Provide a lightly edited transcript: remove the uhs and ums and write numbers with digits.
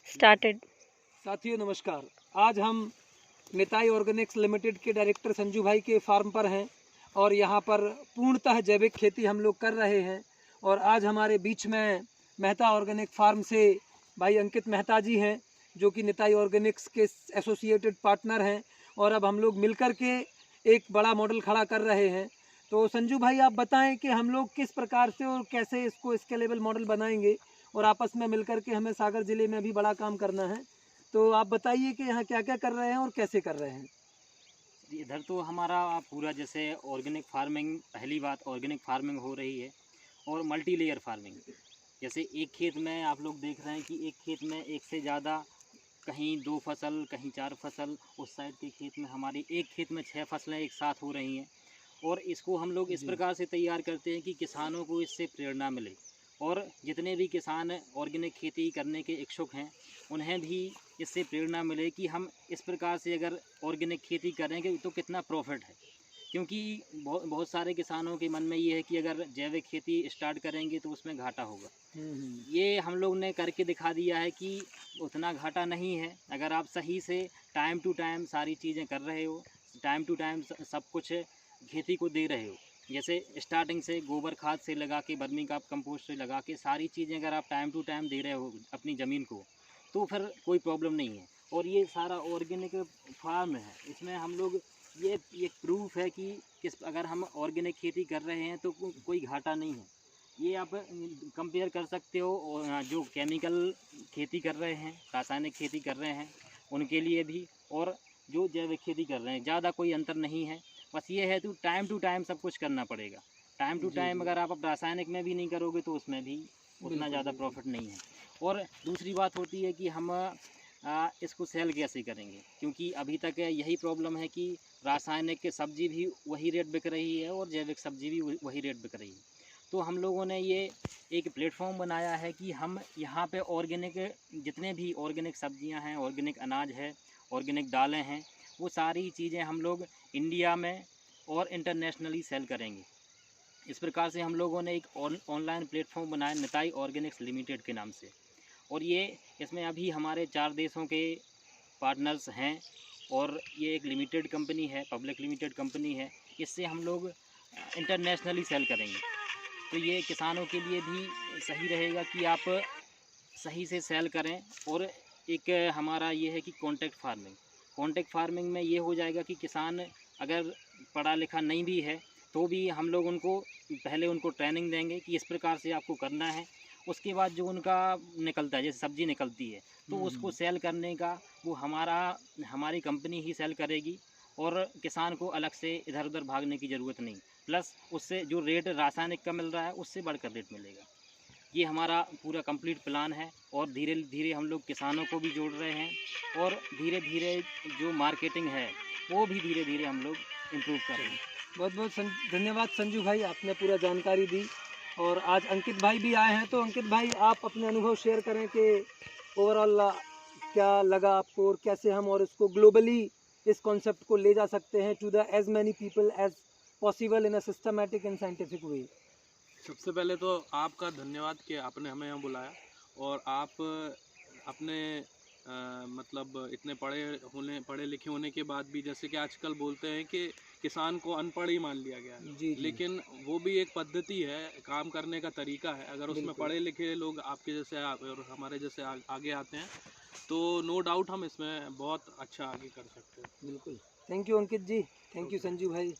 Started. साथियों नमस्कार। आज हम निताई ऑर्गेनिक्स लिमिटेड के डायरेक्टर संजू भाई के फार्म पर हैं और यहाँ पर पूर्णतः जैविक खेती हम लोग कर रहे हैं। और आज हमारे बीच में मेहता ऑर्गेनिक फार्म से भाई अंकित मेहता जी हैं, जो कि निताई ऑर्गेनिक्स के एसोसिएटेड पार्टनर हैं। और अब हम लोग मिलकर के एक बड़ा मॉडल खड़ा कर रहे हैं। तो संजू भाई आप बताएं कि हम लोग किस प्रकार से और कैसे इसको स्केलेबल मॉडल बनाएंगे, और आपस में मिलकर के हमें सागर ज़िले में भी बड़ा काम करना है। तो आप बताइए कि यहाँ क्या क्या कर रहे हैं और कैसे कर रहे हैं। इधर तो हमारा पूरा जैसे ऑर्गेनिक फार्मिंग, पहली बात ऑर्गेनिक फार्मिंग हो रही है और मल्टी लेयर फार्मिंग। जैसे एक खेत में आप लोग देख रहे हैं कि एक खेत में एक से ज़्यादा, कहीं 2 फसल, कहीं 4 फसल, उस साइड के खेत में हमारी एक खेत में 6 फसलें एक साथ हो रही हैं। और इसको हम लोग इस प्रकार से तैयार करते हैं कि किसानों को इससे प्रेरणा मिले, और जितने भी किसान ऑर्गेनिक खेती करने के इच्छुक हैं उन्हें भी इससे प्रेरणा मिले कि हम इस प्रकार से अगर ऑर्गेनिक खेती करेंगे तो कितना प्रॉफिट है। क्योंकि बहुत सारे किसानों के मन में ये है कि अगर जैविक खेती स्टार्ट करेंगे तो उसमें घाटा होगा। ये हम लोग ने करके दिखा दिया है कि उतना घाटा नहीं है। अगर आप सही से टाइम टू टाइम सारी चीज़ें कर रहे हो, टाइम टू टाइम सब कुछ खेती को दे रहे हो, जैसे स्टार्टिंग से गोबर खाद से लगा के, वर्मी कंपोस्ट से लगा के, सारी चीज़ें अगर आप टाइम टू टाइम दे रहे हो अपनी ज़मीन को, तो फिर कोई प्रॉब्लम नहीं है। और ये सारा ऑर्गेनिक फार्म है, इसमें हम लोग ये प्रूफ है कि अगर हम ऑर्गेनिक खेती कर रहे हैं तो कोई घाटा नहीं है। ये आप कंपेयर कर सकते हो और जो केमिकल खेती कर रहे हैं, रासायनिक खेती कर रहे हैं उनके लिए भी, और जो जैविक खेती कर रहे हैं, ज़्यादा कोई अंतर नहीं है। बस ये है तो टाइम टू टाइम सब कुछ करना पड़ेगा। टाइम टू टाइम अगर आप रासायनिक में भी नहीं करोगे तो उसमें भी उतना ज़्यादा प्रॉफिट नहीं है। और दूसरी बात होती है कि हम इसको सेल कैसे करेंगे, क्योंकि अभी तक यही प्रॉब्लम है कि रासायनिक सब्जी भी वही रेट बिक रही है और जैविक सब्जी भी वही रेट बिक रही है। तो हम लोगों ने ये एक प्लेटफॉर्म बनाया है कि हम यहाँ पे ऑर्गेनिक, जितने भी ऑर्गेनिक सब्जियाँ हैं, ऑर्गेनिक अनाज है, ऑर्गेनिक दालें हैं, वो सारी चीज़ें हम लोग इंडिया में और इंटरनेशनली सेल करेंगे। इस प्रकार से हम लोगों ने एक ऑनलाइन प्लेटफॉर्म बनाया निताई ऑर्गेनिक्स लिमिटेड के नाम से। और ये इसमें अभी हमारे 4 देशों के पार्टनर्स हैं, और ये एक लिमिटेड कंपनी है, पब्लिक लिमिटेड कंपनी है। इससे हम लोग इंटरनेशनली सेल करेंगे। तो ये किसानों के लिए भी सही रहेगा कि आप सही से सेल करें। और एक हमारा ये है कि कॉन्ट्रैक्ट फार्मिंग में ये हो जाएगा कि किसान अगर पढ़ा लिखा नहीं भी है तो भी हम लोग उनको पहले उनको ट्रेनिंग देंगे कि इस प्रकार से आपको करना है। उसके बाद जो उनका निकलता है, जैसे सब्ज़ी निकलती है, तो उसको सेल करने का वो हमारी कंपनी ही सेल करेगी, और किसान को अलग से इधर उधर भागने की ज़रूरत नहीं। प्लस उससे जो रेट रासायनिक का मिल रहा है उससे बढ़कर रेट मिलेगा। ये हमारा पूरा कंप्लीट प्लान है। और धीरे धीरे हम लोग किसानों को भी जोड़ रहे हैं, और धीरे धीरे जो मार्केटिंग है वो भी धीरे धीरे हम लोग इम्प्रूव कर रहे हैं। बहुत बहुत धन्यवाद संजू भाई, आपने पूरा जानकारी दी। और आज अंकित भाई भी आए हैं, तो अंकित भाई आप अपने अनुभव शेयर करें कि ओवरऑल क्या लगा आपको, और कैसे हम और इसको ग्लोबली इस कॉन्सेप्ट को ले जा सकते हैं to the as many people as possible in a systematic and scientific way. सबसे पहले तो आपका धन्यवाद कि आपने हमें यहाँ बुलाया, और आप अपने मतलब इतने पढ़े लिखे होने के बाद भी, जैसे कि आजकल बोलते हैं कि किसान को अनपढ़ ही मान लिया गया है। जी। लेकिन वो भी एक पद्धति है, काम करने का तरीका है। अगर उसमें पढ़े लिखे लोग आपके जैसे और हमारे जैसे आगे आते हैं तो नो डाउट हम इसमें बहुत अच्छा आगे कर सकते हैं। बिल्कुल। Thank you Ankit ji, thank you Sanju भाई।